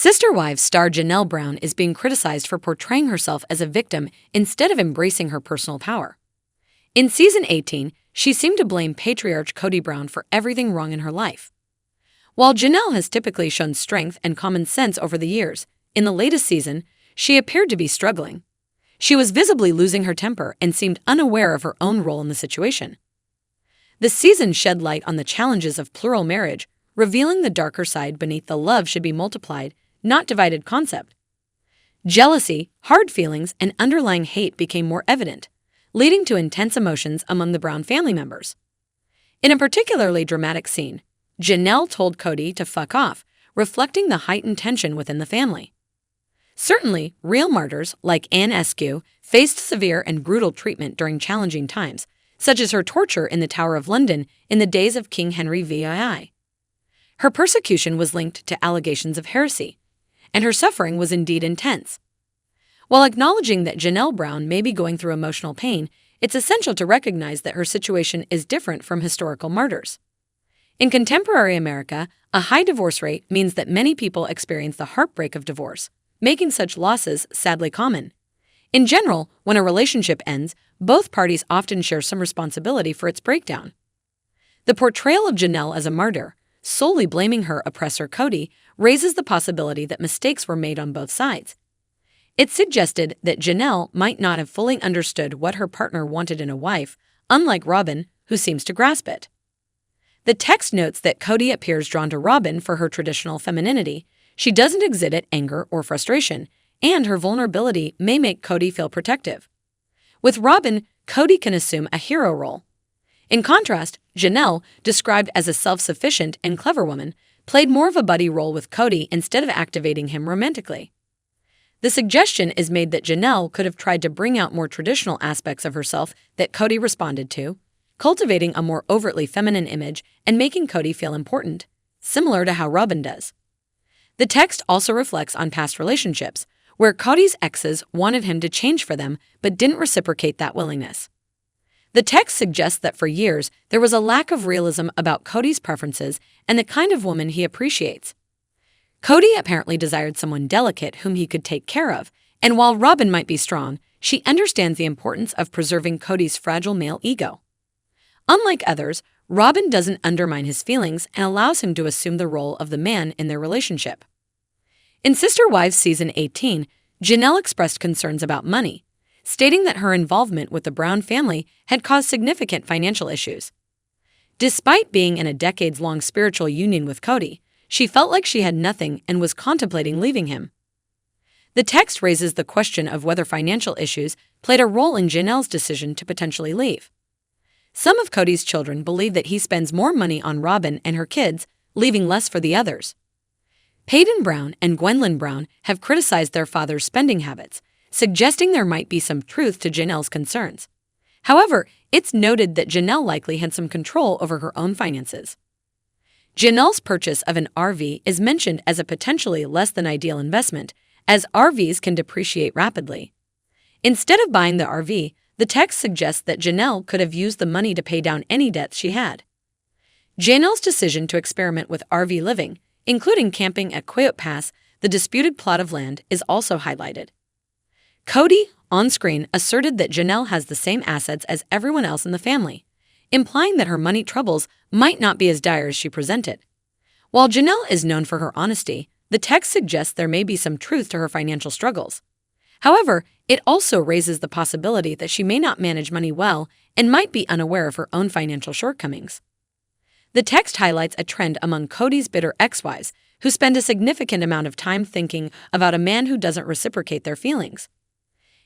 Sister Wives star Janelle Brown is being criticized for portraying herself as a victim instead of embracing her personal power. In season 18, she seemed to blame patriarch Kody Brown for everything wrong in her life. While Janelle has typically shown strength and common sense over the years, in the latest season, she appeared to be struggling. She was visibly losing her temper and seemed unaware of her own role in the situation. The season shed light on the challenges of plural marriage, revealing the darker side beneath the love should be multiplied, not divided concept. Jealousy, hard feelings, and underlying hate became more evident, leading to intense emotions among the Brown family members. In a particularly dramatic scene, Janelle told Kody to fuck off, reflecting the heightened tension within the family. Certainly, real martyrs like Anne Eskew faced severe and brutal treatment during challenging times, such as her torture in the Tower of London in the days of King Henry VII. Her persecution was linked to allegations of heresy, and her suffering was indeed intense. While acknowledging that Janelle Brown may be going through emotional pain, it's essential to recognize that her situation is different from historical martyrs. In contemporary America, a high divorce rate means that many people experience the heartbreak of divorce, making such losses sadly common. In general, when a relationship ends, both parties often share some responsibility for its breakdown. The portrayal of Janelle as a martyr, solely blaming her oppressor Kody, raises the possibility that mistakes were made on both sides. It suggested that Janelle might not have fully understood what her partner wanted in a wife, unlike Robyn, who seems to grasp it. The text notes that Kody appears drawn to Robyn for her traditional femininity. She doesn't exhibit anger or frustration, and her vulnerability may make Kody feel protective. With Robyn, Kody can assume a hero role. In contrast, Janelle, described as a self-sufficient and clever woman, played more of a buddy role with Kody instead of activating him romantically. The suggestion is made that Janelle could have tried to bring out more traditional aspects of herself that Kody responded to, cultivating a more overtly feminine image and making Kody feel important, similar to how Robyn does. The text also reflects on past relationships, where Kody's exes wanted him to change for them but didn't reciprocate that willingness. The text suggests that for years there was a lack of realism about Kody's preferences and the kind of woman he appreciates. Kody apparently desired someone delicate whom he could take care of, and while Robyn might be strong, she understands the importance of preserving Kody's fragile male ego. Unlike others, Robyn doesn't undermine his feelings and allows him to assume the role of the man in their relationship. In Sister Wives season 18, Janelle expressed concerns about money, stating that her involvement with the Brown family had caused significant financial issues. Despite being in a decades-long spiritual union with Kody, she felt like she had nothing and was contemplating leaving him. The text raises the question of whether financial issues played a role in Janelle's decision to potentially leave. Some of Kody's children believe that he spends more money on Robyn and her kids, leaving less for the others. Peyton Brown and Gwendolyn Brown have criticized their father's spending habits, suggesting there might be some truth to Janelle's concerns. However, it's noted that Janelle likely had some control over her own finances. Janelle's purchase of an RV is mentioned as a potentially less than ideal investment, as RVs can depreciate rapidly. Instead of buying the RV, the text suggests that Janelle could have used the money to pay down any debts she had. Janelle's decision to experiment with RV living, including camping at Coyote Pass, the disputed plot of land, is also highlighted. Kody, on screen, asserted that Janelle has the same assets as everyone else in the family, implying that her money troubles might not be as dire as she presented. While Janelle is known for her honesty, the text suggests there may be some truth to her financial struggles. However, it also raises the possibility that she may not manage money well and might be unaware of her own financial shortcomings. The text highlights a trend among Kody's bitter ex-wives, who spend a significant amount of time thinking about a man who doesn't reciprocate their feelings.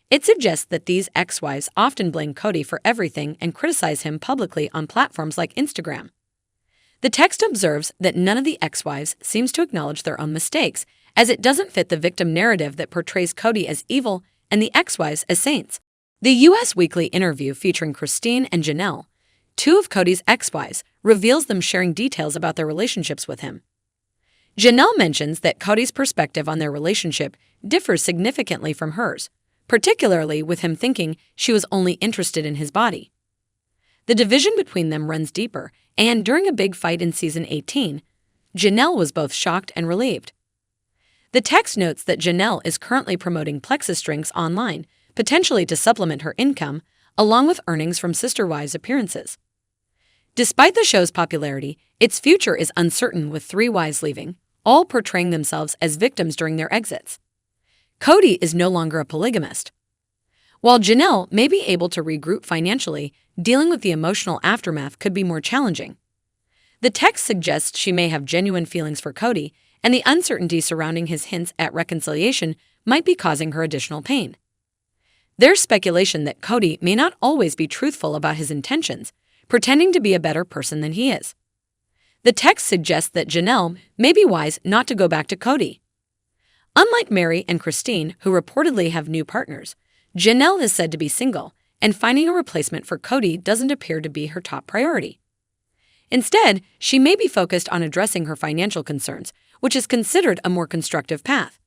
It suggests that these ex-wives often blame Kody for everything and criticize him publicly on platforms like Instagram. The text observes that none of the ex-wives seems to acknowledge their own mistakes, as it doesn't fit the victim narrative that portrays Kody as evil and the ex-wives as saints. The U.S. Weekly interview featuring Christine and Janelle, two of Kody's ex-wives, reveals them sharing details about their relationships with him. Janelle mentions that Kody's perspective on their relationship differs significantly from hers, particularly with him thinking she was only interested in his body. The division between them runs deeper, and during a big fight in season 18, Janelle was both shocked and relieved. The text notes that Janelle is currently promoting Plexus drinks online, potentially to supplement her income, along with earnings from sister wives' appearances. Despite the show's popularity, its future is uncertain, with 3 wives leaving, all portraying themselves as victims during their exits. Kody is no longer a polygamist. While Janelle may be able to regroup financially, dealing with the emotional aftermath could be more challenging. The text suggests she may have genuine feelings for Kody, and the uncertainty surrounding his hints at reconciliation might be causing her additional pain. There's speculation that Kody may not always be truthful about his intentions, pretending to be a better person than he is. The text suggests that Janelle may be wise not to go back to Kody. Unlike Mary and Christine, who reportedly have new partners, Janelle is said to be single, and finding a replacement for Kody doesn't appear to be her top priority. Instead, she may be focused on addressing her financial concerns, which is considered a more constructive path.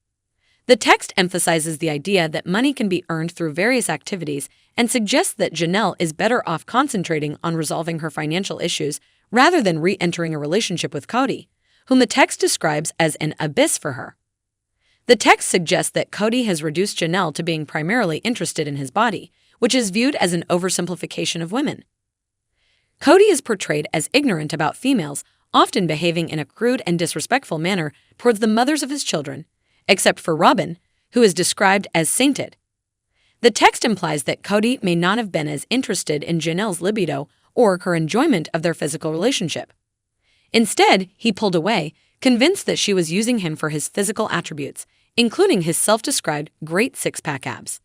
The text emphasizes the idea that money can be earned through various activities and suggests that Janelle is better off concentrating on resolving her financial issues rather than re-entering a relationship with Kody, whom the text describes as an abyss for her. The text suggests that Kody has reduced Janelle to being primarily interested in his body, which is viewed as an oversimplification of women. Kody is portrayed as ignorant about females, often behaving in a crude and disrespectful manner towards the mothers of his children, except for Robin, who is described as sainted. The text implies that Kody may not have been as interested in Janelle's libido or her enjoyment of their physical relationship. Instead, he pulled away, convinced that she was using him for his physical attributes, including his self-described great six-pack abs.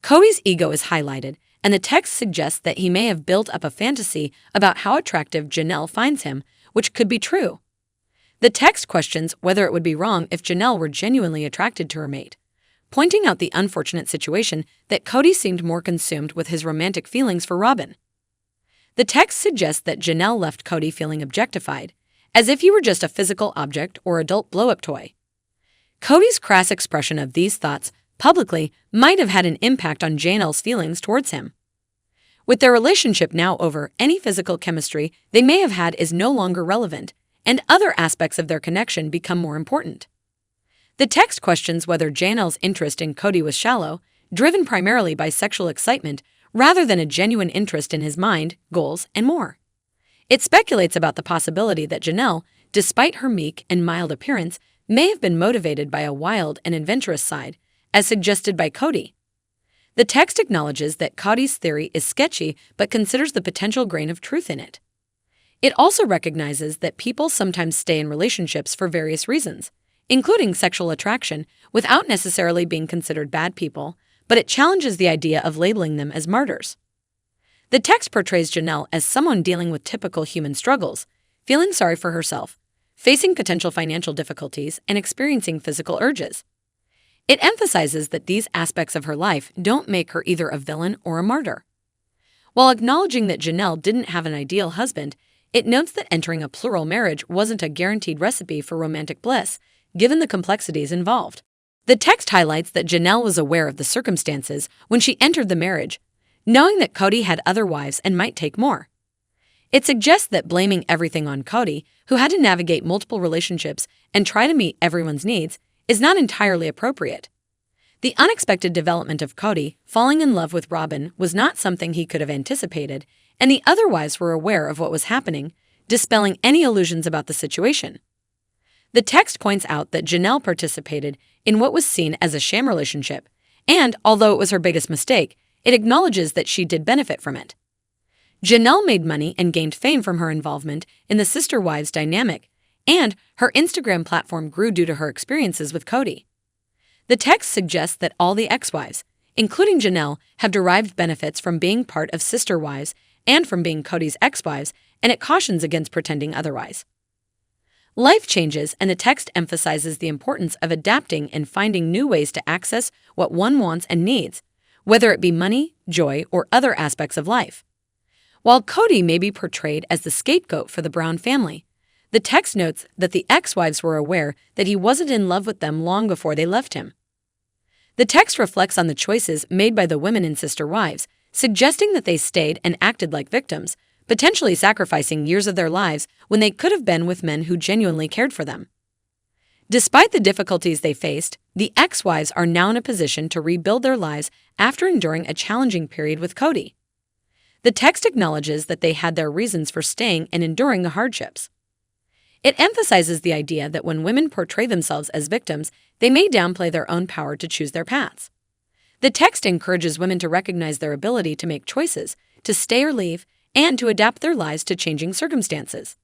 Kody's ego is highlighted, and the text suggests that he may have built up a fantasy about how attractive Janelle finds him, which could be true. The text questions whether it would be wrong if Janelle were genuinely attracted to her mate, pointing out the unfortunate situation that Kody seemed more consumed with his romantic feelings for Robin. The text suggests that Janelle left Kody feeling objectified, as if he were just a physical object or adult blow-up toy. Kody's crass expression of these thoughts publicly might have had an impact on Janelle's feelings towards him. With their relationship now over, any physical chemistry they may have had is no longer relevant, and other aspects of their connection become more important. The text questions whether Janelle's interest in Kody was shallow, driven primarily by sexual excitement, rather than a genuine interest in his mind, goals, and more. It speculates about the possibility that Janelle, despite her meek and mild appearance, may have been motivated by a wild and adventurous side, as suggested by Kody. The text acknowledges that Kody's theory is sketchy but considers the potential grain of truth in it. It also recognizes that people sometimes stay in relationships for various reasons, including sexual attraction, without necessarily being considered bad people, but it challenges the idea of labeling them as martyrs. The text portrays Janelle as someone dealing with typical human struggles, feeling sorry for herself, facing potential financial difficulties, and experiencing physical urges. It emphasizes that these aspects of her life don't make her either a villain or a martyr. While acknowledging that Janelle didn't have an ideal husband, it notes that entering a plural marriage wasn't a guaranteed recipe for romantic bliss, given the complexities involved. The text highlights that Janelle was aware of the circumstances when she entered the marriage, knowing that Kody had other wives and might take more. It suggests that blaming everything on Kody, who had to navigate multiple relationships and try to meet everyone's needs, is not entirely appropriate. The unexpected development of Kody falling in love with Robin was not something he could have anticipated, and the other wives were aware of what was happening, dispelling any illusions about the situation. The text points out that Janelle participated in what was seen as a sham relationship, and although it was her biggest mistake, it acknowledges that she did benefit from it. Janelle made money and gained fame from her involvement in the sister wives dynamic, and her Instagram platform grew due to her experiences with Kody. The text suggests that all the ex-wives, including Janelle, have derived benefits from being part of sister wives and from being Kody's ex-wives, and it cautions against pretending otherwise. Life changes, and the text emphasizes the importance of adapting and finding new ways to access what one wants and needs, whether it be money, joy, or other aspects of life. While Kody may be portrayed as the scapegoat for the Brown family, the text notes that the ex-wives were aware that he wasn't in love with them long before they left him. The text reflects on the choices made by the women in Sister Wives, suggesting that they stayed and acted like victims, potentially sacrificing years of their lives when they could have been with men who genuinely cared for them. Despite the difficulties they faced, the ex-wives are now in a position to rebuild their lives after enduring a challenging period with Kody. The text acknowledges that they had their reasons for staying and enduring the hardships. It emphasizes the idea that when women portray themselves as victims, they may downplay their own power to choose their paths. The text encourages women to recognize their ability to make choices, to stay or leave, and to adapt their lives to changing circumstances.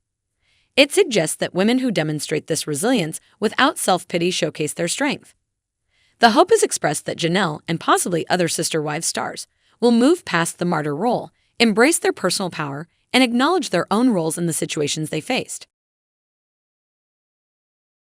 It suggests that women who demonstrate this resilience without self-pity showcase their strength. The hope is expressed that Janelle, and possibly other sister wives stars, will move past the martyr role, embrace their personal power, and acknowledge their own roles in the situations they faced.